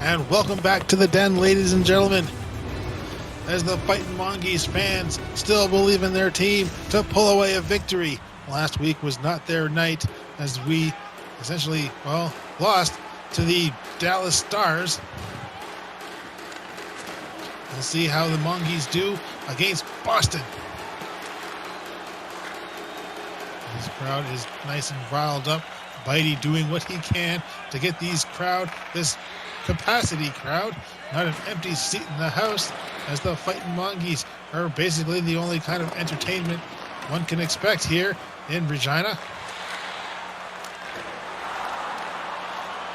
And welcome back to the den, ladies and gentlemen. As the Fighting Mongeese fans still believe in their team to pull away a victory. Last week was not their night as we essentially, lost to the Dallas Stars. We'll see how the Mongeese do against Boston. This crowd is nice and riled up. Bitey doing what he can to get this capacity crowd, not an empty seat in the house, as the Fighting Mongeese are basically the only kind of entertainment one can expect here in Regina.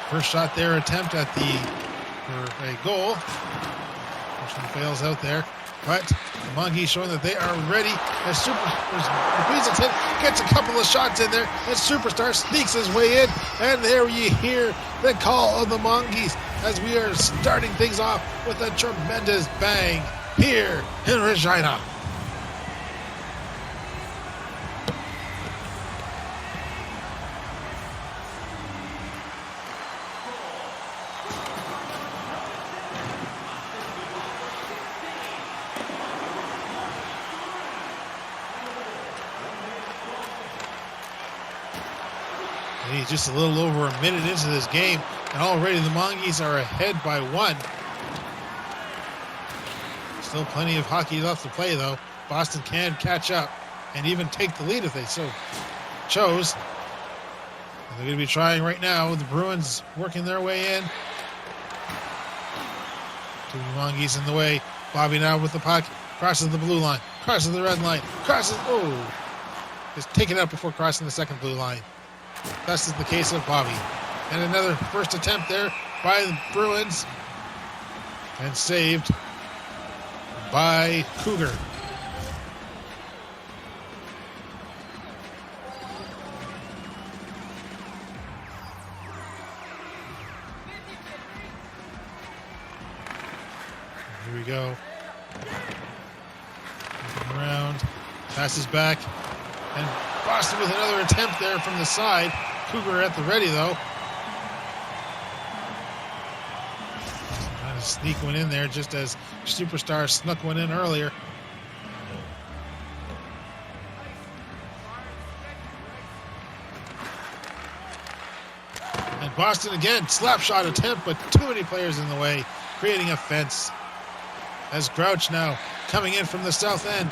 First shot there, attempt at for a goal. First one fails out there, but the Mongeese showing that they are ready as Weaselton gets a couple of shots in there, and Superstar sneaks his way in, and there you hear the call of the Mongeese as we are starting things off with a tremendous bang here in Regina. He's just a little over a minute into this game, and already the Mongeese are ahead by one. Still plenty of hockey left to play, though. Boston can catch up and even take the lead if they so chose. And they're going to be trying right now with the Bruins working their way in. Two Mongeese in the way. Bobby now with the puck. Crosses the blue line. Crosses the red line. Is taken out before crossing the second blue line. That's the case of Bobby. And another first attempt there by the Bruins. And saved by Cougar. Here we go. Looking around. Passes back. And Boston with another attempt there from the side. Cougar at the ready, though. Boston trying to sneak one in there just as Superstar snuck one in earlier. And Boston again, slap shot attempt, but too many players in the way, creating a fence. As Grouch now coming in from the south end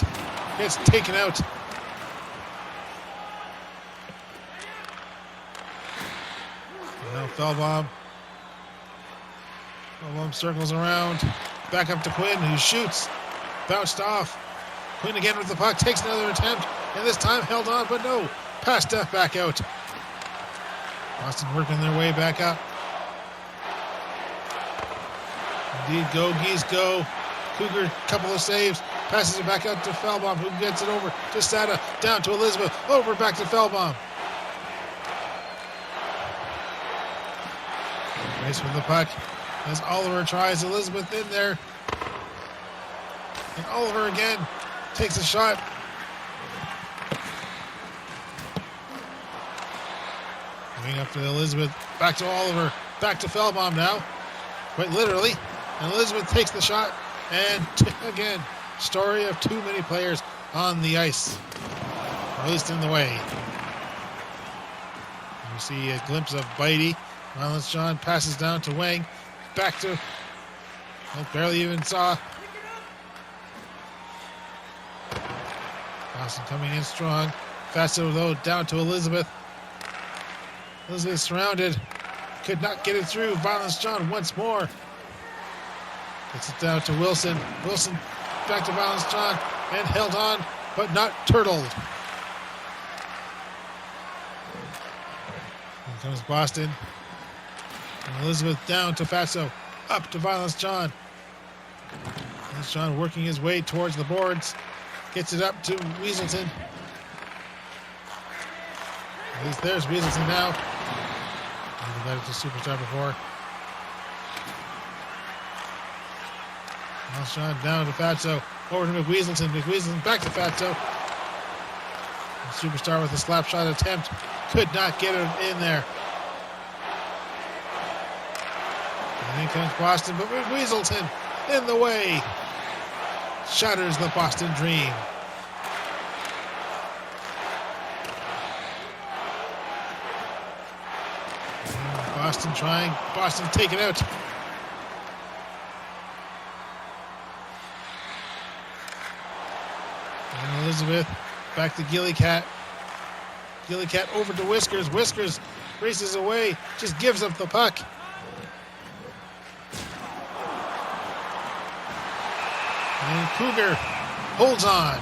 gets taken out. Now Feldbaum circles around. Back up to Quinn, who shoots. Bounced off. Quinn again with the puck. Takes another attempt. And this time held on, but no. Passed back out. Boston working their way back up. Indeed, go Geese, go. Cougar, couple of saves. Passes it back out to Feldbaum, who gets it over to Sada. Down to Elizabeth. Over back to Feldbaum. Race with the puck as Oliver tries Elizabeth in there. And Oliver again takes a shot. Going up to Elizabeth, back to Oliver, back to Feldbaum now. Quite literally. And Elizabeth takes the shot. And again, story of too many players on the ice. Or at least in the way. You see a glimpse of Bitey. Violence John passes down to Wang. Back to... barely even saw. Boston coming in strong. Faster though, down to Elizabeth. Elizabeth surrounded. Could not get it through. Violence John once more. Gets it down to Wilson. Wilson back to Violence John. And held on, but not turtled. Here comes Boston. And Elizabeth down to Fatso. Up to Violence John. Violence John working his way towards the boards. Gets it up to Weaselton. At least there's Weaselton now. Never got it to Superstar before. Violence John down to Fatso. Over to McWeaselton. McWeaselton back to Fatso. Superstar with a slap shot attempt. Could not get it in there. And in comes Boston, but Weaselton in the way. Shatters the Boston dream. And Boston trying. Boston taken out. And Elizabeth back to Gillycat. Gillycat over to Whiskers. Whiskers races away. Just gives up the puck. And Cougar holds on.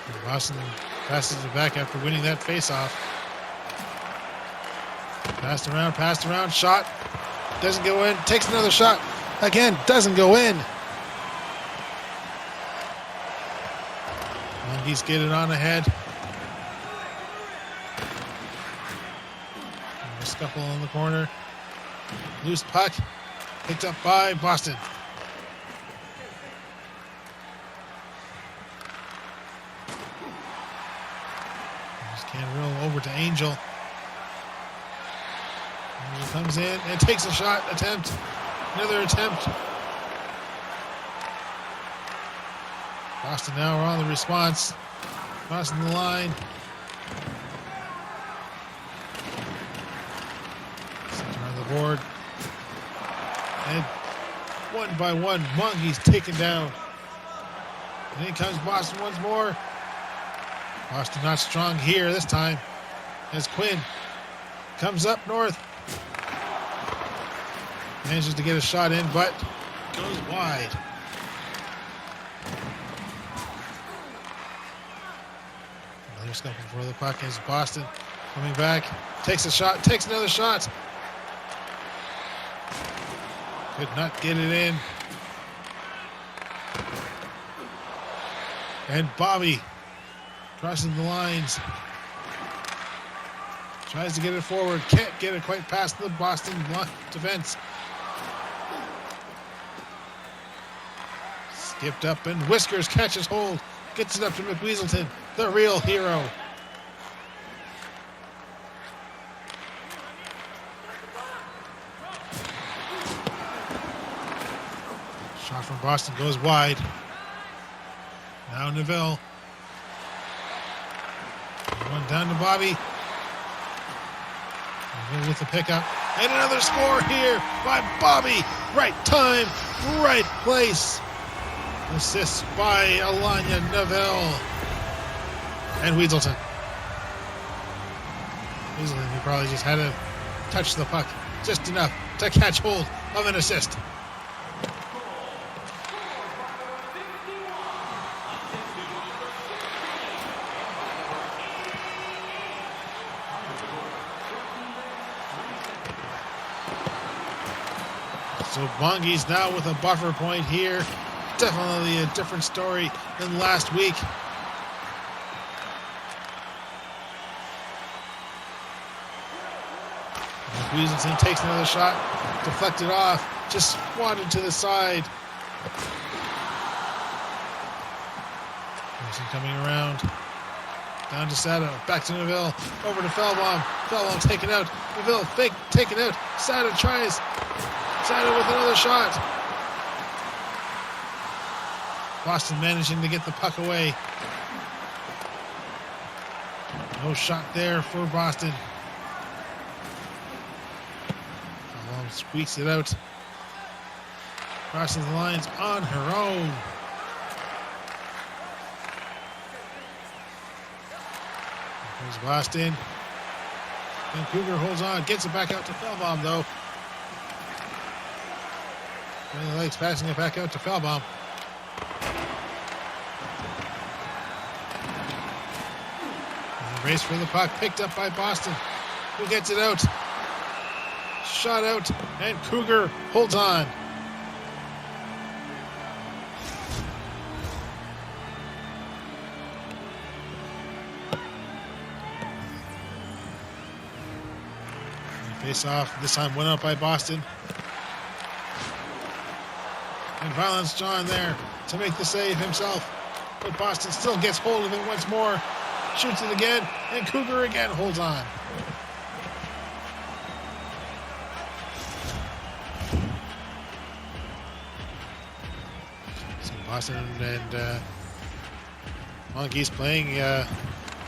And Boston passes it back after winning that faceoff. Passed around, shot. Doesn't go in. Takes another shot. Again, doesn't go in. Mongeese get it on ahead. And a scuffle in the corner. Loose puck. Picked up by Boston. Just can't roll over to Angel. Angel comes in and takes a shot. Attempt. Another attempt. Boston now are on the response. Crossing the line. Center on the board. And one by one, Mongeese taken down. And in comes Boston once more. Boston not strong here this time. As Quinn comes up north. Manages to get a shot in, but goes wide. Another scuffle for the puck as Boston coming back. Takes a shot, takes another shot. Could not get it in. And Bobby crossing the lines. Tries to get it forward. Can't get it quite past the Boston defense. Skipped up and Whiskers catches hold. Gets it up to McWeaselton, the real hero. Shot from Boston goes wide. Now Neville. One down to Bobby. Neville with the pickup. And another score here by Bobby. Right time, right place. Assists by Alanya Neville. And Weaselton. Weaselton, he probably just had to touch the puck just enough to catch hold of an assist. So Mongeese now with a buffer point here. Definitely a different story than last week. Weaselton takes another shot, deflected off, just swatted to the side. Wilson coming around. Down to Sada, back to Neville, over to Feldbaum. Feldbaum taken out. Neville fake, taken out. Sada tries. Sada with another shot. Boston managing to get the puck away. No shot there for Boston. Feldbaum squeaks it out. Crosses the lines on her own. Here's Boston. And Cougar holds on, gets it back out to Feldbaum though. And the legs passing it back out to Feldbaum. And the race for the puck picked up by Boston. Who gets it out? Shot out, and Cougar holds on. Face off, this time went up by Boston. And Violence John there to make the save himself. But Boston still gets hold of it once more. Shoots it again. And Cougar again holds on. So Boston and Mongeese playing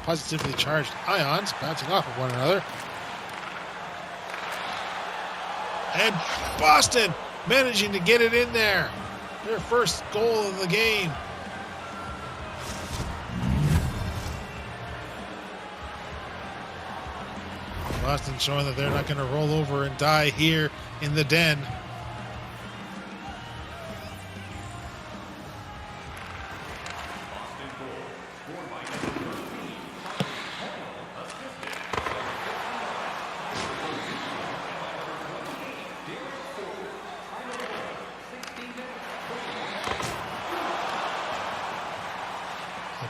positively charged ions, bouncing off of one another. And Boston managing to get it in there. Their first goal of the game. Boston showing that they're not going to roll over and die here in the den.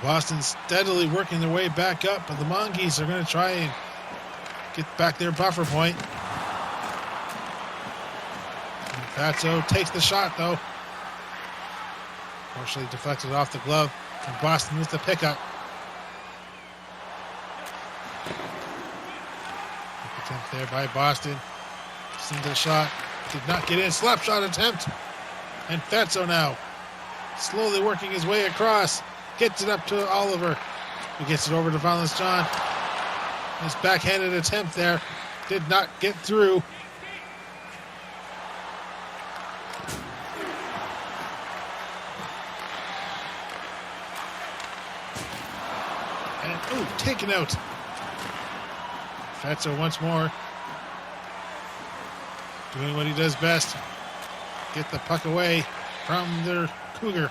Boston steadily working their way back up, but the Mongeese are going to try and get back their buffer point. And Fatso takes the shot, though. Fortunately deflected off the glove, and Boston with the pickup. Quick attempt there by Boston. Single shot, did not get in. Slap shot attempt, and Fatso now slowly working his way across. Gets it up to Oliver, who gets it over to Violence John. His backhanded attempt there did not get through. And, taken out. Fatso once more. Doing what he does best. Get the puck away from their Cougar.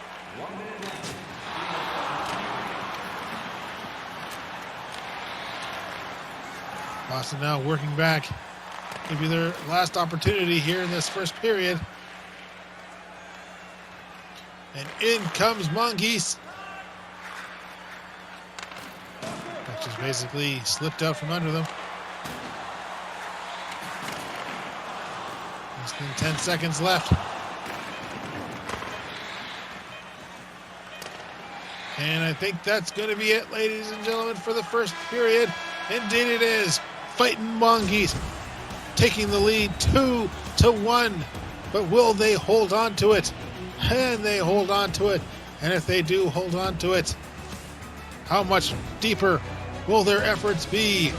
Boston now working back. Could be their last opportunity here in this first period. And in comes Mongeese. Which just basically slipped out from under them. Less than 10 seconds left. And I think that's going to be it, ladies and gentlemen, for the first period. Indeed it is. Fighting Mongeese, taking the lead 2-1. But will they hold on to it? Can they hold on to it? And if they do hold on to it, how much deeper will their efforts be?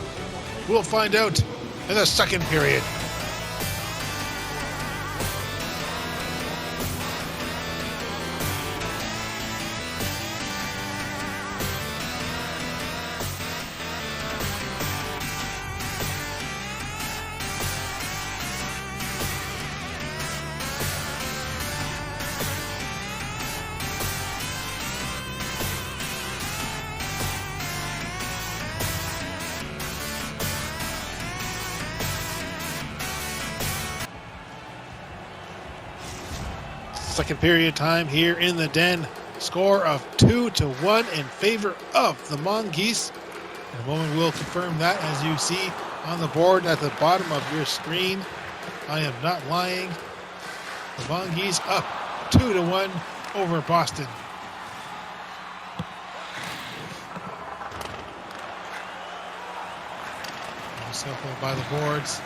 We'll find out in the second period. Second period time here in the den. Score of 2-1 in favor of the Mongeese. In a moment we'll confirm that, as you see on the board at the bottom of your screen. I am not lying. The Mongeese up 2-1 over Boston. Circle by the boards.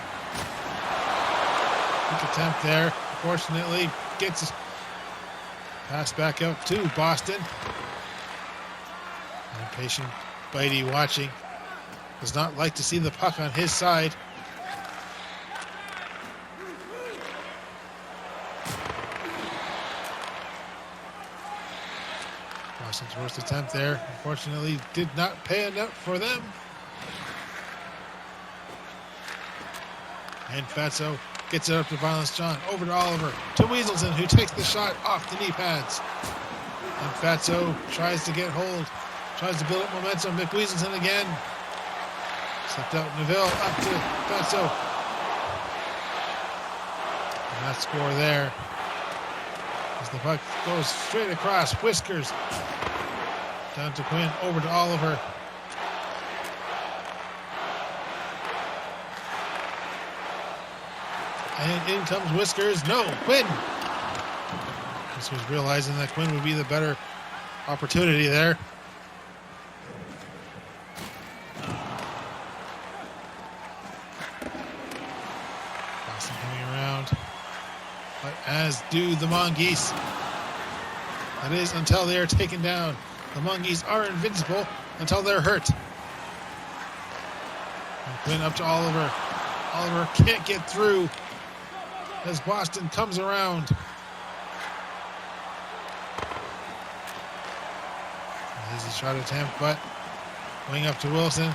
Quick attempt there. Unfortunately, gets passed back out to Boston. Impatient Bitey watching. Does not like to see the puck on his side. Boston's worst attempt there, unfortunately, did not pan out for them. And Fatso gets it up to Violence John, over to Oliver, to Weaselton, who takes the shot off the knee pads. And Fatso tries to get hold, tries to build up momentum. McWeaselton again. Slipped out Neville, up to Fatso. And that score there, as the puck goes straight across, Whiskers, down to Quinn, over to Oliver. And in comes Whiskers. No, Quinn. This was realizing that Quinn would be the better opportunity there. Boston coming around, but as do the Mongeese. That is until they are taken down. The Mongeese are invincible until they're hurt. And Quinn up to Oliver. Oliver can't get through as Boston comes around. Easy shot attempt, but going up to Wilson.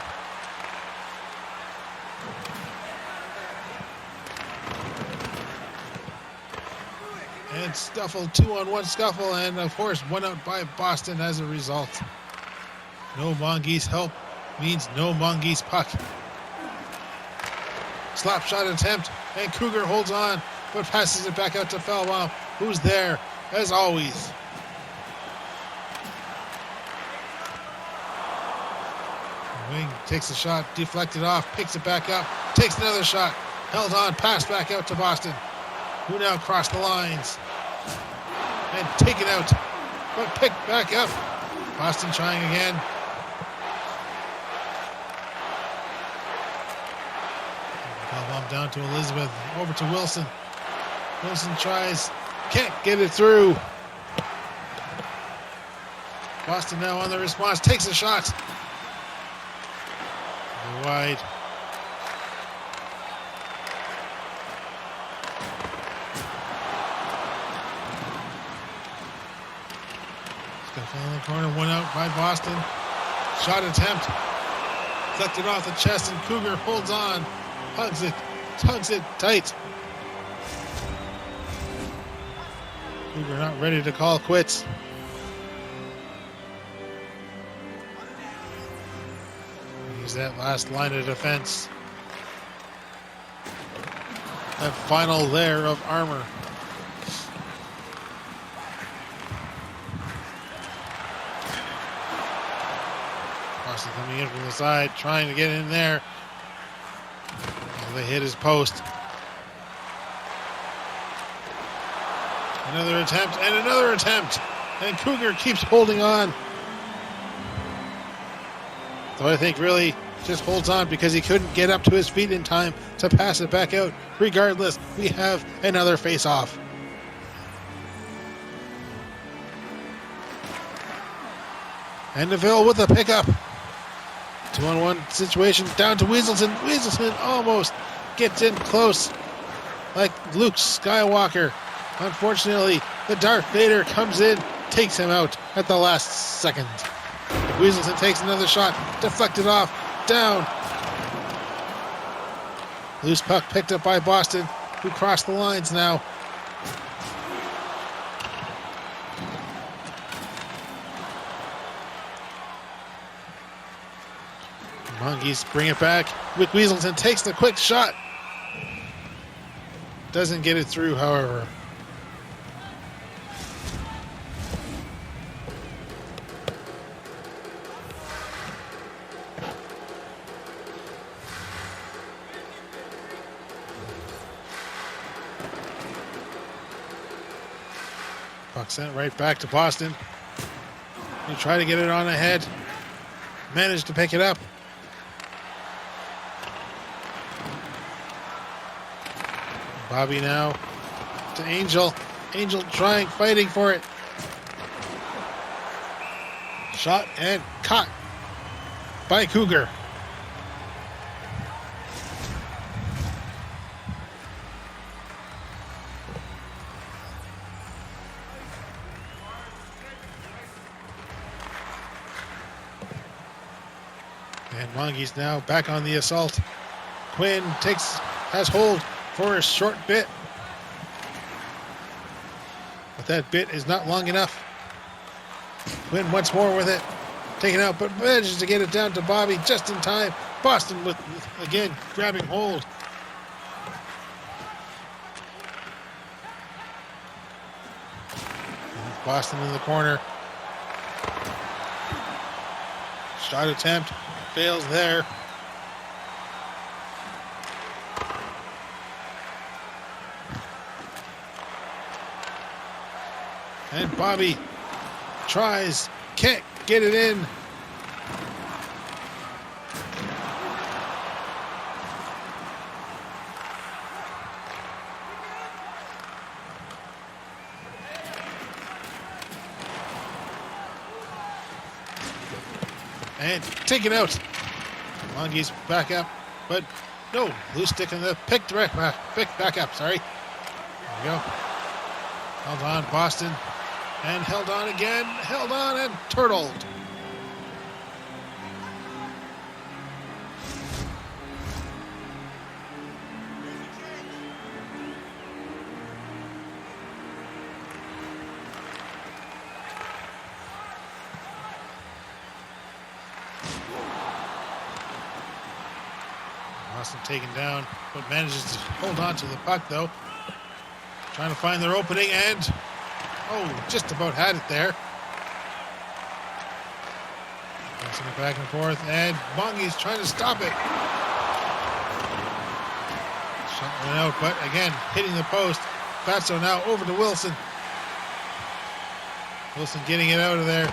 And scuffle, 2-on-1 scuffle, and of course one out by Boston as a result. No Mongeese help means no Mongeese puck. Slap shot attempt, and Cougar holds on, but passes it back out to Feldbaum, who's there, as always. Wing takes a shot, deflected off, picks it back up, takes another shot, held on, passed back out to Boston, who now cross the lines. And taken out, but picked back up. Boston trying again. Ball down to Elizabeth, over to Wilson. Wilson tries, can't get it through. Boston now on the response, takes a shot. Wide. In the corner, one out by Boston. Shot attempt. Deflected off the chest, and Cougar holds on. Tugs it tight. Cougar not ready to call quits. Use that last line of defense. That final layer of armor. Boston coming in from the side, trying to get in there. They hit his post. Another attempt and another attempt. And Cougar keeps holding on. So I think really just holds on because he couldn't get up to his feet in time to pass it back out. Regardless, we have another face-off. And Neville with the pickup. 2-on-1 situation down to Weaselton. Weaselton almost gets in close like Luke Skywalker. Unfortunately, the Darth Vader comes in, takes him out at the last second. Weaselton takes another shot, deflected off, down. Loose puck picked up by Boston, who crossed the lines now. Mongeese bring it back. Wick Weaselton takes the quick shot. Doesn't get it through, however. Puck sent right back to Boston. He tried to get it on ahead. Managed to pick it up. Bobby now to Angel. Angel trying, fighting for it. Shot and caught by Cougar. And Mongeese now back on the assault. Quinn has hold for a short bit. But that bit is not long enough. Quinn once more with it. Taken out, but manages to get it down to Bobby just in time. Boston with again, grabbing hold. And Boston in the corner. Shot attempt. Fails there. And Bobby tries, can't get it in. And taken out. Mongeese back up, but no, loose stick in the pick back up, sorry. There we go. Held on, Boston, and held on again, held on and turtled. Boston taken down, but manages to hold on to the puck though. Trying to find their opening and, just about had it there. Passing it back and forth, and Mongeese trying to stop it. Shot went out, but again, hitting the post. Fatso now over to Wilson. Wilson getting it out of there.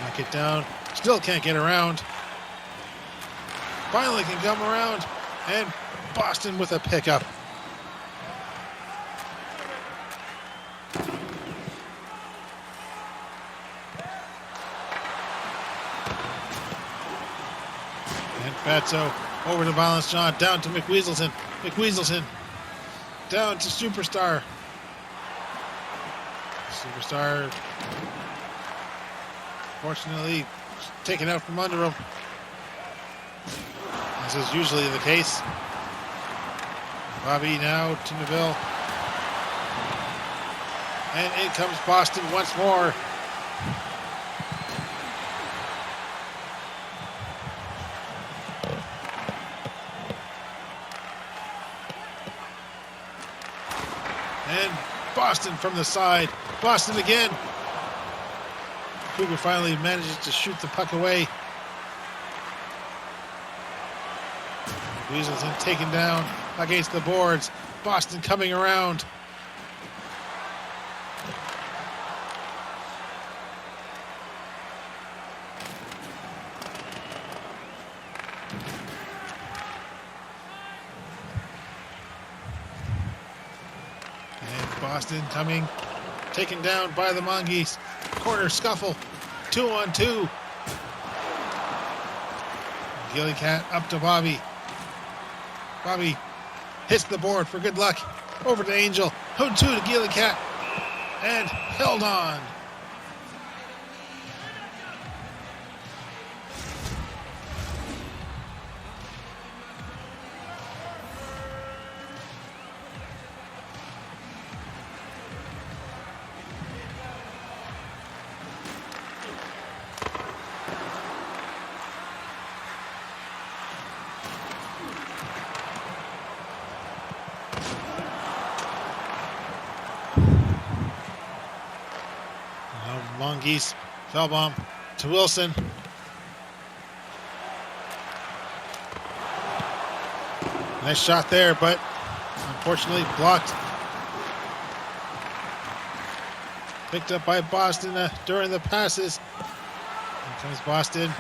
Knock it down, still can't get around. Finally can come around, and Boston with a pickup. And Fatso over to balance shot, down to McWeaselton. McWeaselton down to Superstar. Superstar, fortunately, taken out from under him. As is usually the case. Bobby now to Neville. And in comes Boston once more. And Boston from the side. Boston again. Cougar finally manages to shoot the puck away. Weaselton taken down against the boards. Boston coming around. And Boston coming, taken down by the Mongeese. Corner scuffle, 2-on-2. Gillicat up to Bobby. Bobby hits the board for good luck. Over to Angel. 0-2 to Gillicat. And held on. Mongeese, fell bomb to Wilson. Nice shot there, but unfortunately blocked. Picked up by Boston during the passes. Here comes Boston.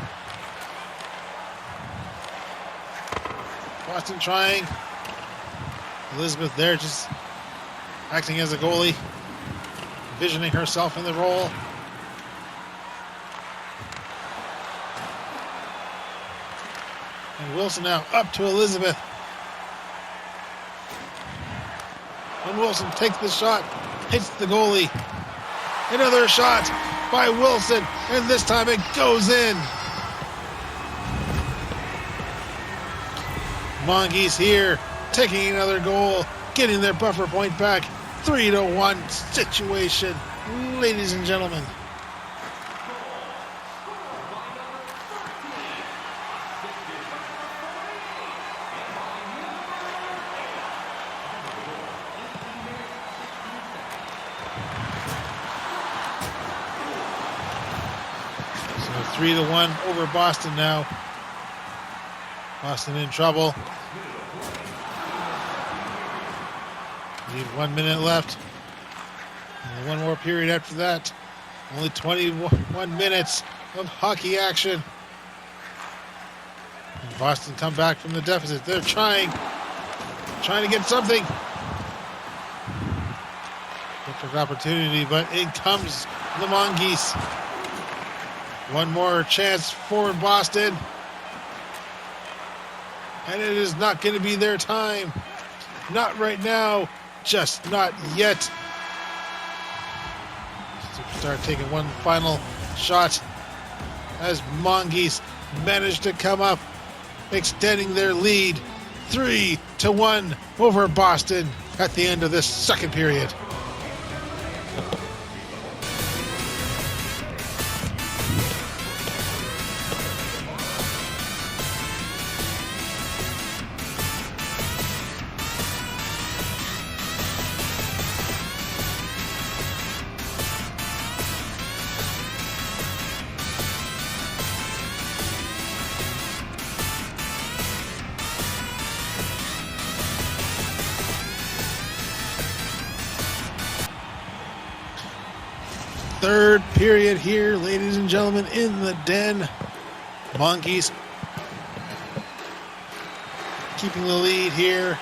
Boston trying. Elizabeth there just acting as a goalie, envisioning herself in the role. And Wilson now up to Elizabeth. And Wilson takes the shot, hits the goalie. Another shot by Wilson, and this time it goes in. Mongeese here, taking another goal, getting their buffer point back. 3-1 situation, ladies and gentlemen. So 3-1 over Boston now. Boston in trouble. Need 1 minute left. And one more period after that. Only 21 minutes of hockey action. And Boston come back from the deficit. They're trying to get something. Perfect opportunity, but in comes the Mongeese. One more chance for Boston. And it is not going to be their time. Not right now. Just not yet. Superstar taking one final shot as Mongeese managed to come up, extending their lead 3-1 over Boston at the end of this second period. Third period here, ladies and gentlemen, in the den. Mongeese keeping the lead here.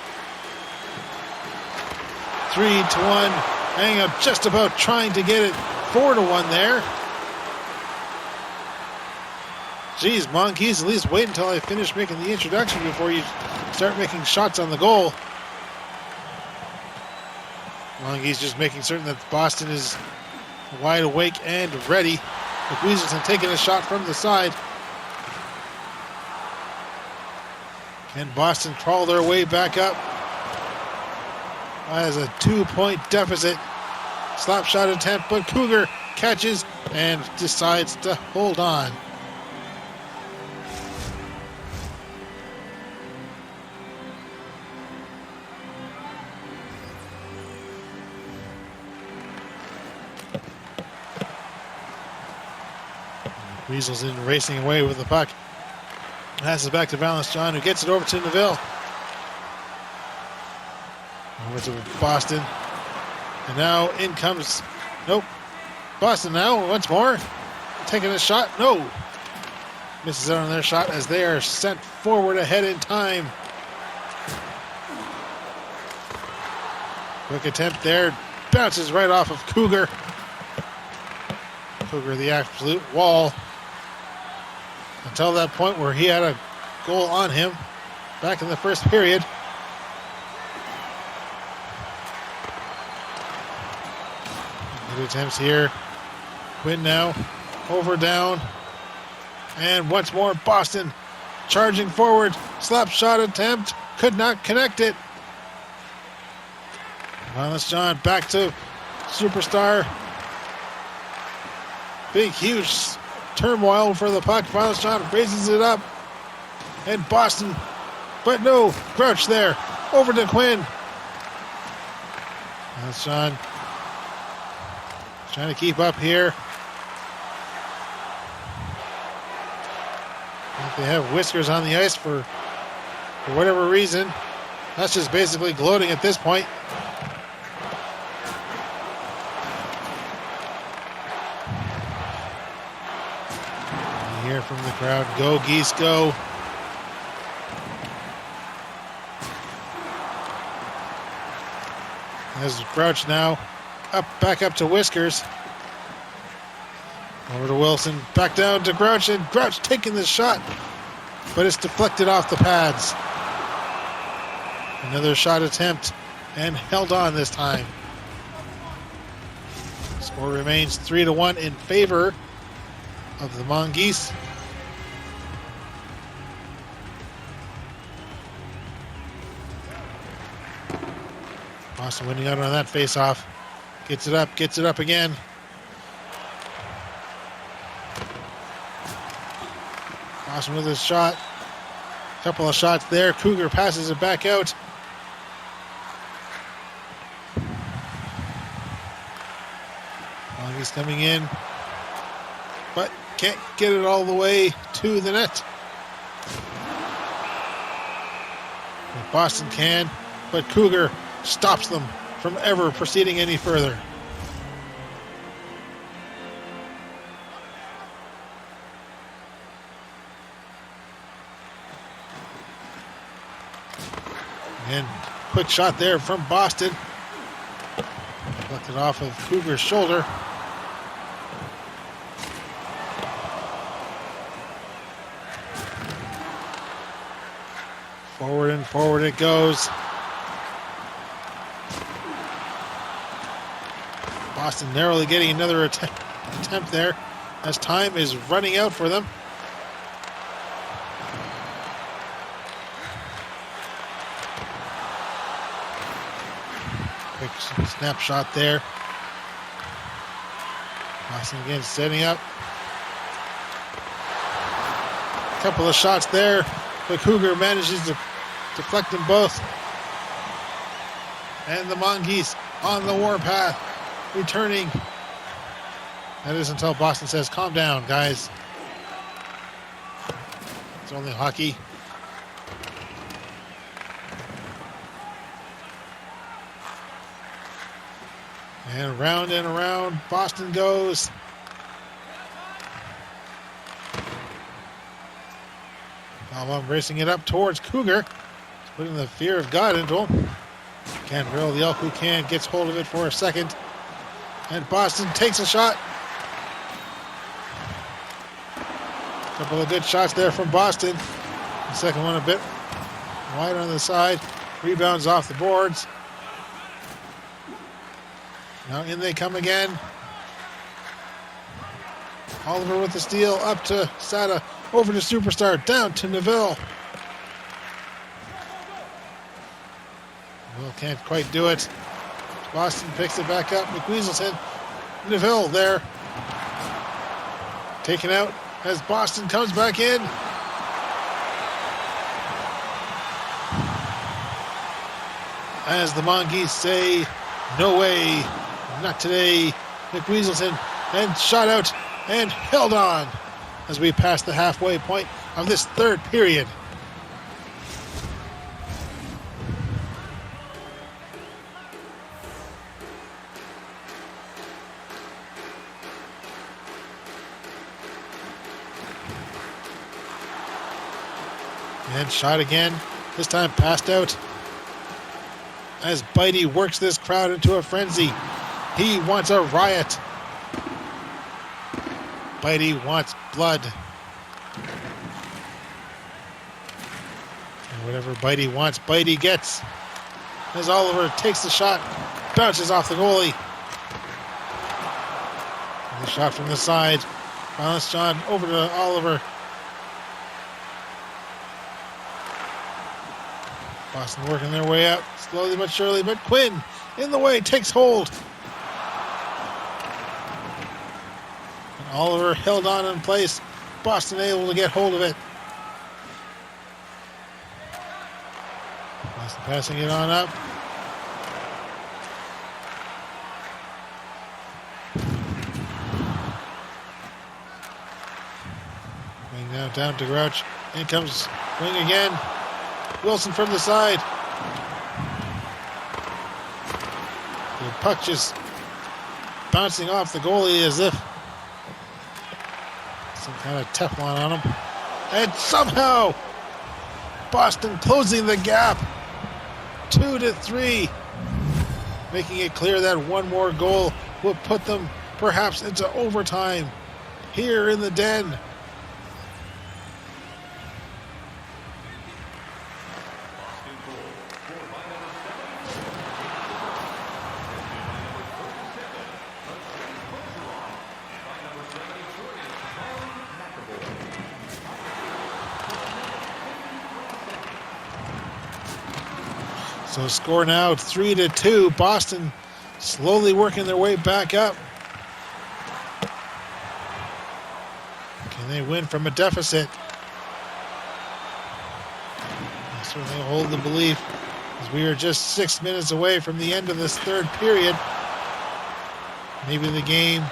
3-1. Hang up just about trying to get it 4-1 there. Geez, Mongeese, at least wait until I finish making the introduction before you start making shots on the goal. Mongeese just making certain that Boston is wide awake and ready. McWeezerson taking a shot from the side. Can Boston crawl their way back up? As a 2-point deficit. Slap shot attempt, but Cougar catches and decides to hold on. Weasels in racing away with the puck. Passes back to Valence John, who gets it over to Neville. Over to Boston. And now in comes... Nope. Boston now, once more. Taking a shot. No. Misses out on their shot as they are sent forward ahead in time. Quick attempt there. Bounces right off of Cougar. Cougar the absolute wall. Until that point where he had a goal on him back in the first period. Good attempts here. Quinn now. Over, down. And once more, Boston charging forward. Slap shot attempt. Could not connect it. Valence John back to Superstar. Big, huge turmoil for the puck. Valence John raises it up. And Boston. But no, Crouch there. Over to Quinn. Valence John trying to keep up here. They have Whiskers on the ice for whatever reason. That's just basically gloating at this point. You hear from the crowd, "Go Geese, go." As Crouch now back up to Whiskers. Over to Wilson, back down to Grouch, and Grouch taking the shot, but it's deflected off the pads. Another shot attempt, and held on this time. Score remains 3-1 in favor of the Mongeese. Boston winning out on that face-off. Gets it up again. Boston with his shot. Couple of shots there. Cougar passes it back out. Mongeese coming in, but can't get it all the way to the net. Boston can, but Cougar stops them from ever proceeding any further. And quick shot there from Boston. Deflected off of Cougar's shoulder. Forward and forward it goes. Boston narrowly getting another attempt there as time is running out for them. Quick snapshot there. Boston again setting up. A couple of shots there, but Cougar manages to deflect them both. And the Mongeese on the warpath, returning. That is until Boston says, calm down, guys. It's only hockey. And around Boston goes. Alba racing it up towards Cougar. He's putting the fear of God into him. Canberra, the elk who can, gets hold of it for a second. And Boston takes a shot. A couple of good shots there from Boston. The second one a bit wide on the side. Rebounds off the boards. Now in they come again. Oliver with the steal, up to Sada, over to Superstar, down to Neville. Neville can't quite do it. Boston picks it back up. McWeaselton, Neville there. Taken out as Boston comes back in. As the Mongeese say, no way, not today. McWeaselton, and shot out and held on as we pass the halfway point of this third period. And shot again, this time passed out. As Bitey works this crowd into a frenzy. He wants a riot. Bitey wants blood. And whatever Bitey wants, Bitey gets. As Oliver takes the shot, bounces off the goalie. And the shot from the side. Balanced John over to Oliver. Boston working their way up, slowly but surely, but Quinn in the way, takes hold. And Oliver held on in place. Boston able to get hold of it. Boston passing it on up. Going now down to Grouch. In comes Wing again. Wilson from the side. The puck just bouncing off the goalie as if some kind of Teflon on him. And somehow Boston closing the gap. 2-3. Making it clear that one more goal will put them perhaps into overtime here in the Den. So score now 3-2. Boston slowly working their way back up. Can they win from a deficit? I certainly hold the belief, as we are just 6 minutes away from the end of this third period. Maybe the game,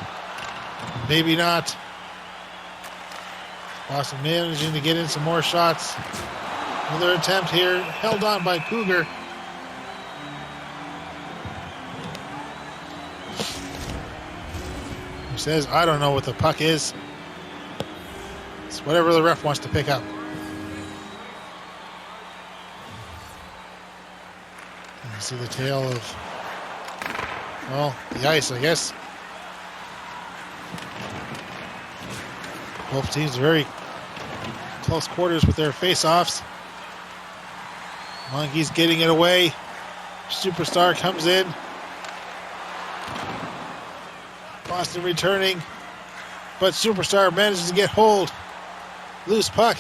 maybe not. Boston managing to get in some more shots. Another attempt here, held on by Cougar. He says, I don't know what the puck is. It's whatever the ref wants to pick up. And you see the tail of, well, the ice, I guess. Both teams are very close quarters with their face-offs. Mongeese getting it away. Superstar comes in. Boston returning, but Superstar manages to get hold. Loose puck.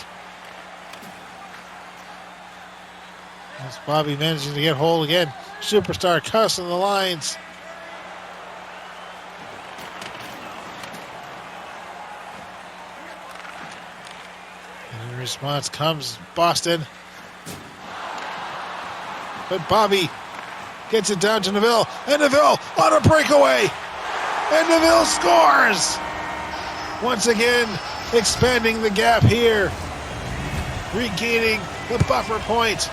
As Bobby manages to get hold again. Superstar crossing the lines. And in response comes Boston. But Bobby gets it down to Neville. And Neville on a breakaway. And Neville scores! Once again, expanding the gap here. Regaining the buffer point.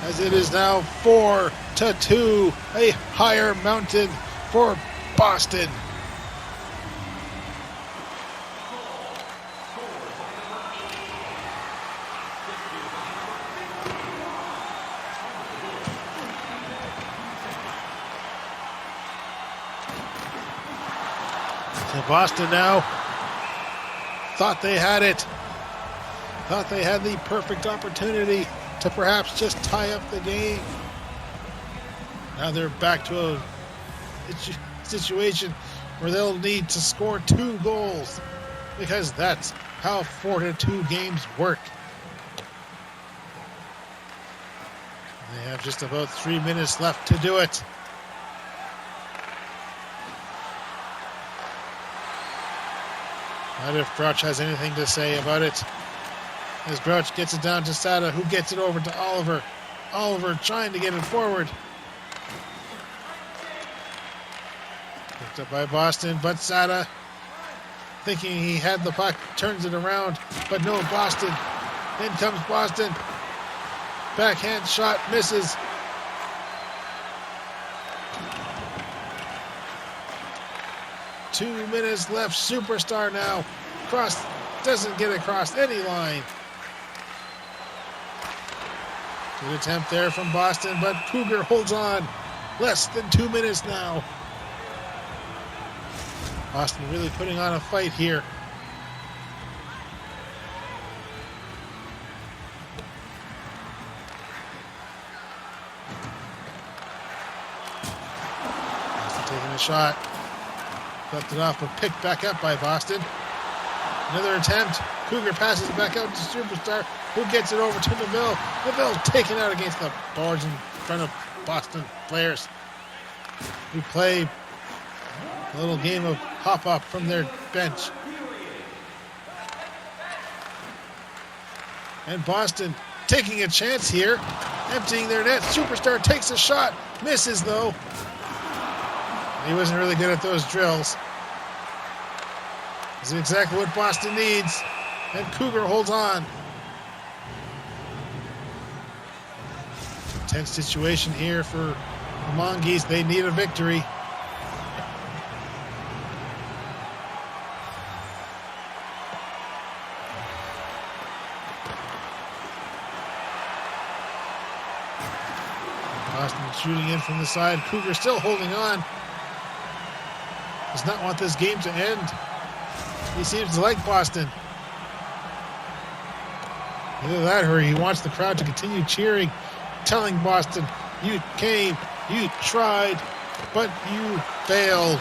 As it is now 4-2. A higher mountain for Boston. So Boston now thought they had it. Thought they had the perfect opportunity to perhaps just tie up the game. Now they're back to a situation where they'll need to score 2 goals because that's how 4-2 games work. They have just about 3 minutes left to do it. Not if Grouch has anything to say about it. As Grouch gets it down to Sada, who gets it over to Oliver. Oliver trying to get it forward. Picked up by Boston, but Sada, thinking he had the puck, turns it around. But no, Boston. In comes Boston. Backhand shot misses. Two minutes left. Superstar now. Doesn't get across any line. Good attempt there from Boston, but Cougar holds on. Less than 2 minutes now. Boston really putting on a fight here. Boston taking a shot. Left it off, but picked back up by Boston. Another attempt. Cougar passes it back out to Superstar, who gets it over to Neville. Neville taken out against the boards in front of Boston players who play a little game of hop-up from their bench. And Boston taking a chance here, emptying their net. Superstar takes a shot, misses though. He wasn't really good at those drills. This is exactly what Boston needs. And Cougar holds on. Tense situation here for the Mongeese. They need a victory. Boston shooting in from the side. Cougar still holding on. Does not want this game to end. He seems to like Boston. Either that or he wants the crowd to continue cheering, telling Boston, you came, you tried, but you failed.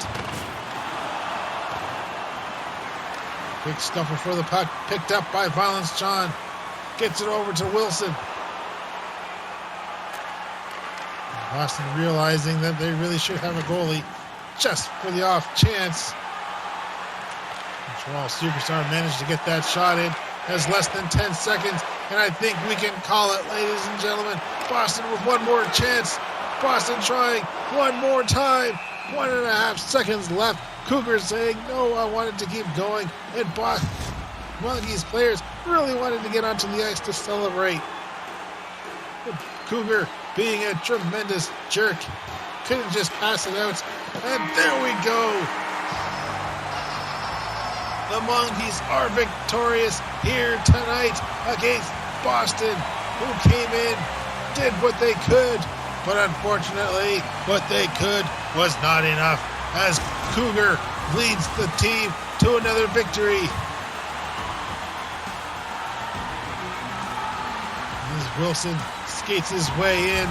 Big scuffle for the puck, picked up by Violence John. Gets it over to Wilson. Boston realizing that they really should have a goalie just for the off chance. Well, Superstar managed to get that shot in. Has less than 10 seconds, and I think we can call it, ladies and gentlemen. Boston with one more chance. Boston trying one more time. 1.5 seconds left. Cougars saying, no, I wanted to keep going. And Mongeese players really wanted to get onto the ice to celebrate. But Cougar being a tremendous jerk. Couldn't just pass it out. And there we go. The Mongeese are victorious here tonight against Boston, who came in, did what they could, but unfortunately, what they could was not enough, as Cougar leads the team to another victory. As Wilson skates his way in.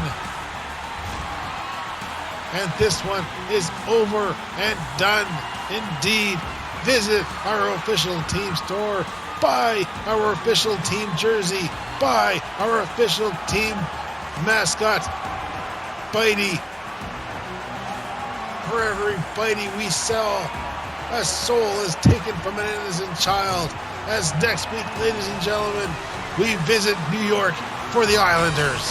And this one is over and done. Indeed, visit our official team store, buy our official team jersey, buy our official team mascot, Bitey. For every Bitey we sell, a soul is taken from an innocent child. As next week, ladies and gentlemen, we visit New York for the Islanders.